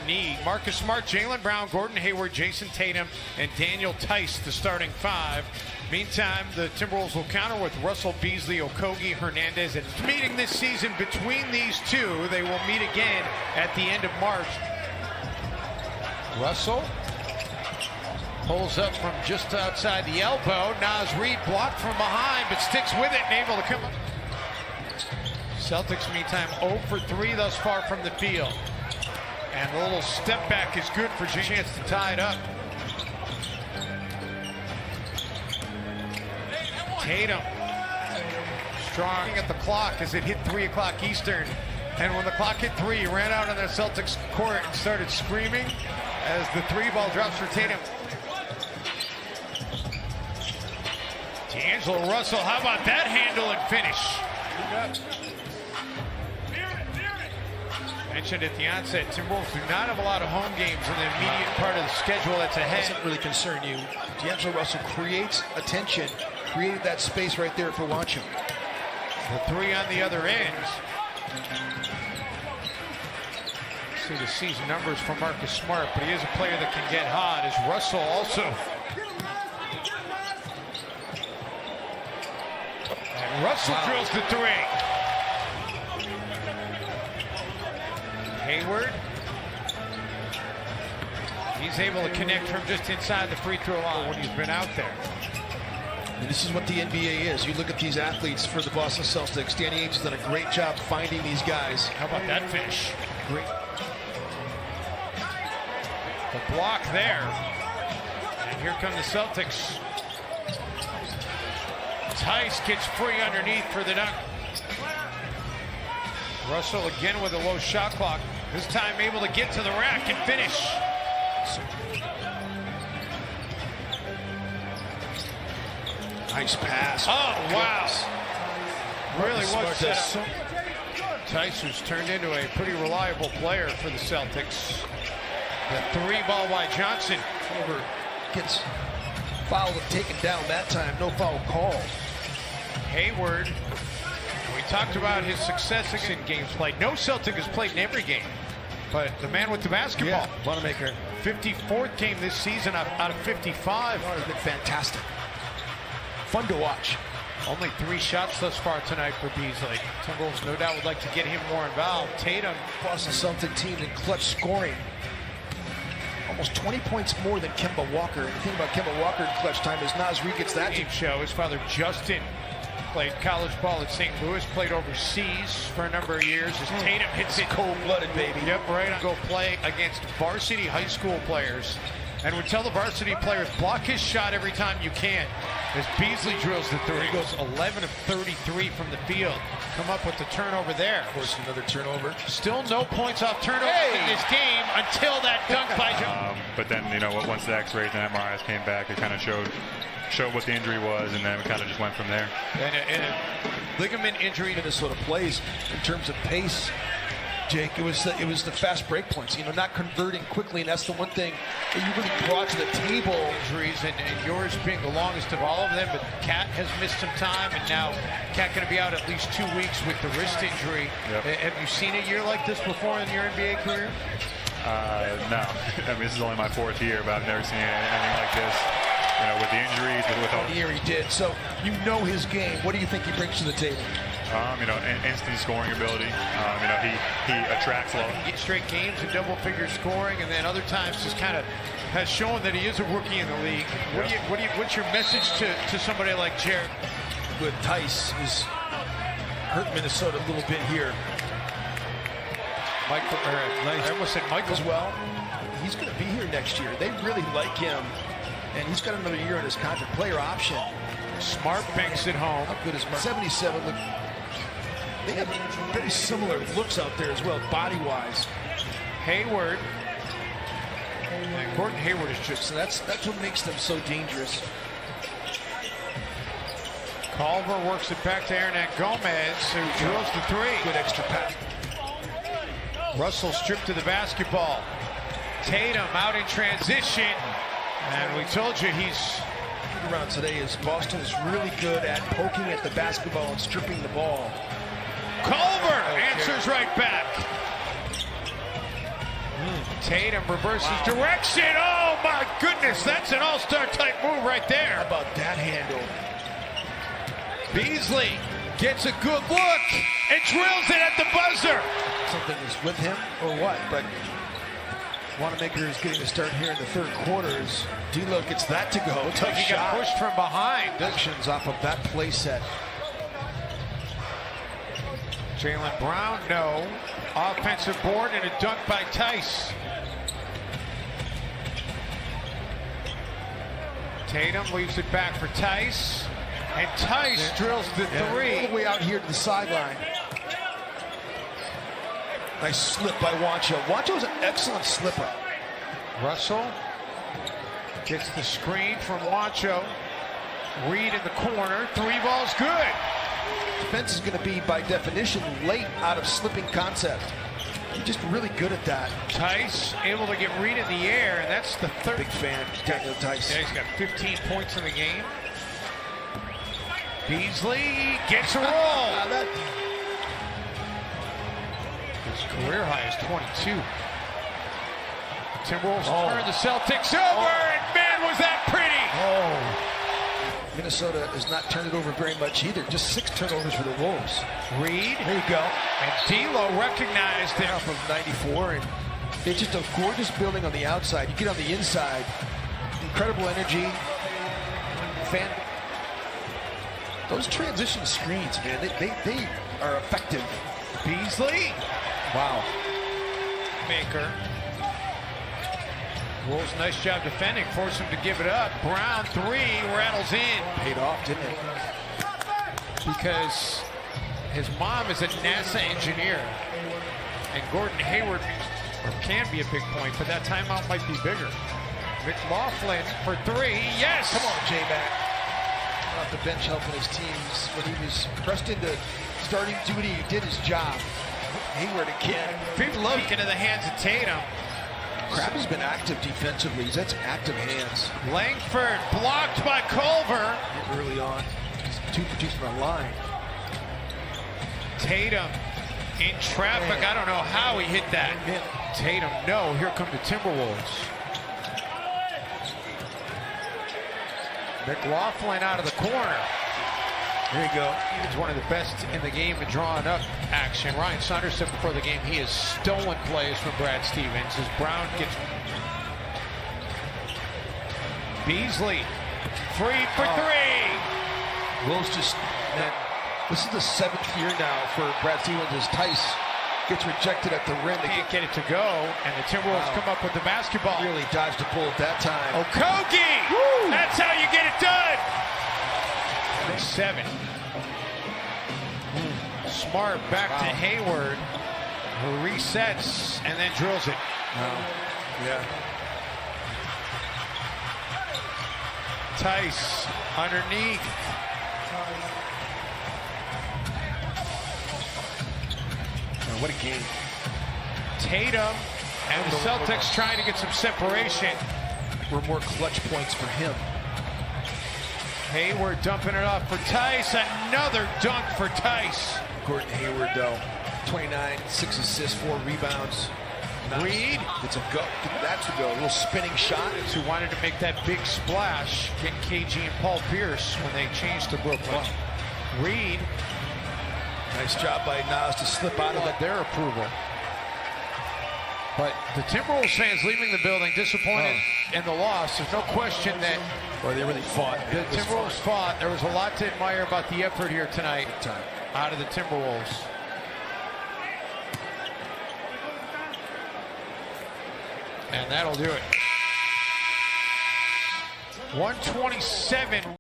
knee. Marcus Smart, Jaylen Brown, Gordon Hayward, Jason Tatum, and Daniel Tice, the starting five. Meantime, the Timberwolves will counter with Russell, Beasley, Okogie, Hernandez. And meeting this season between these two, they will meet again at the end of March. Russell pulls up from just outside the elbow. Naz Reid blocked from behind, but sticks with it and able to come up. Celtics, meantime, 0 for 3 thus far from the field. And a little step back is good for James. Chance to tie it up. Tatum, strong at the clock as it hit 3 o'clock Eastern. And when the clock hit 3, he ran out on the Celtics court and started screaming as the 3-ball drops for Tatum. D'Angelo Russell, how about that handle and finish? Mentioned at the onset, Timberwolves do not have a lot of home games in the immediate part of the schedule that's ahead. Doesn't really concern you. D'Angelo Russell creates attention, created that space right there for Wancho. The 3 on the other end. See the season numbers for Marcus Smart, but he is a player that can get hot, as Russell also. And Russell drills the 3. Hayward. He's able to connect from just inside the free throw line when he's been out there. And this is what the NBA is. You look at these athletes for the Boston Celtics. Danny Ainge has done a great job finding these guys. How about that finish? Great. The block there. And here come the Celtics. Tice gets free underneath for the dunk. Russell again with a low shot clock. This time able to get to the rack and finish. Nice pass. Oh, wow. Really was set so up. Tice, who's turned into a pretty reliable player for the Celtics. The 3-ball by Johnson. Over gets fouled and taken down that time. No foul called. Hayward. We talked about his success in games played. No Celtic has played in every game, but the man with the basketball. Yeah, Wanamaker. 54th game this season out of 55. Oh, it's been fantastic. Fun to watch. Only 3 shots thus far tonight for Beasley. Timberwolves no doubt would like to get him more involved. Tatum. Boston Celtic team in clutch scoring. Almost 20 points more than Kemba Walker. And the thing about Kemba Walker in clutch time is Naz Reid gets that Game show. His father Justin played college ball at St. Louis, played overseas for a number of years. As Tatum hits it cold-blooded, baby. Yep, right on. Go play against varsity high school players. And we tell the varsity players, block his shot every time you can. As Beasley drills the 3. He goes 11 of 33 from the field. Come up with the turnover there. Of course, another turnover. Still no points off turnover in this game until that dunk by Joe. But then, you know, once the X-rays and MRIs came back, it kind of showed what the injury was, and then we kind of just went from there. And a ligament injury. Minnesota plays in terms of pace. Jake, it was the fast break points, you know, not converting quickly, and that's the one thing that you really brought to the table. Injuries, and yours being the longest of all of them, but Cat has missed some time, and now Cat going to be out at least 2 weeks with the wrist injury. Yep. Have you seen a year like this before in your NBA career? No. I mean, this is only my 4th year, but I've never seen anything like this. You know, with the injuries, with all the year he did. So you know his game. What do you think he brings to the table? You know, instant scoring ability. You know, he attracts a lot. Get straight games and double-figure scoring, and then other times just kind of has shown that he is a rookie in the league. What's your message to somebody like Jared? Good. Tice is hurt Minnesota a little bit here. Michael, I almost said Michael as well. He's going to be here next year. They really like him, and he's got another year on his contract. Player option. Smart banks it home. How good is Mark? 77. Look, they have very similar looks out there as well, body-wise. Hayward. And Gordon Hayward is just... So that's what makes them so dangerous. Culver works it back to Hernan Gomez, who drills the 3. Good extra pass. Russell stripped to the basketball. Tatum out in transition. And we told you he's... around today is Boston is really good at poking at the basketball and stripping the ball. Culver answers right back. Tatum reverses direction. Oh my goodness, that's an all-star type move right there. How about that handle? Beasley gets a good look and drills it at the buzzer. Something is with him or what? But Wanamaker is getting a start here in the third quarter. As D'Lo gets that to go. Tough He got shot. pushed from behind. Deductions off of that play set. Jaylen Brown, no. Offensive board and a dunk by Tice. Tatum leaves it back for Tice. And Tice drills the three. All the way out here to the sideline. Nice slip by Wancho. Wancho's an excellent slipper. Russell gets the screen from Wancho. Reed in the corner. Three ball's good. Defense is going to be, by definition, late out of slipping concept. You're just really good at that. Tice able to get Reed in the air, and that's the third. Big fan, Daniel Tice. Yeah, he's got 15 points in the game. Beasley gets a roll. His career high is 22. Timberwolves turn the Celtics over, and man, was that pretty! Minnesota has not turned it over very much either. Just 6 turnovers for the Wolves. Reed, There you go. and D'Lo recognized it. Off of 94, and it's just a gorgeous building on the outside. You get on the inside, incredible energy. Those transition screens, man, they are effective. Beasley, Wow. Maker. Wolves, nice job defending, force him to give it up. Brown, three, rattles in. Paid off, didn't it? Because his mom is a NASA engineer, and Gordon Hayward can be a big point, but that timeout might be bigger. McLaughlin for three, yes! Come on, J-Mac. Off the bench helping his teams when he was pressed into starting duty. He did his job. Hayward again. Big look into the hands of Tatum. Crabbe's been active defensively. That's active hands. Langford blocked by Culver. Early on. 2 for 2 from the line. Tatum in traffic. I don't know how he hit that. Tatum, no. Here come the Timberwolves. McLaughlin out of the corner. There you go. He's one of the best in the game at drawing up action. Ryan Saunders said before the game he has stolen plays from Brad Stevens as Brown gets Beasley free for three. Wolves just, man, this is the 7th year now for Brad Stevens as Tice gets rejected at the rim. They Can't get it to go, and the Timberwolves come up with the basketball. really dodged the bullet that time. Okogie! Woo! That's how you get it done! 7. Smart back to Hayward, who resets and then drills it. Yeah. Tice underneath. What a game. Tatum and the Celtics trying to get some separation. Were more clutch points for him. Hayward dumping it off for Tice. Another dunk for Tice. Gordon Hayward, though, 29, 6 assists, 4 rebounds. Reed. It's a go. That's a go. A little spinning shot. Who wanted to make that big splash, getting KG and Paul Pierce when they changed to Brooklyn. Reed. Nice job by Nas to slip out of it. Their approval. But the Timberwolves fans leaving the building disappointed in the loss. There's no question that They really fought. the Timberwolves fought. There was a lot to admire about the effort here tonight out of the Timberwolves. And that'll do it. 127.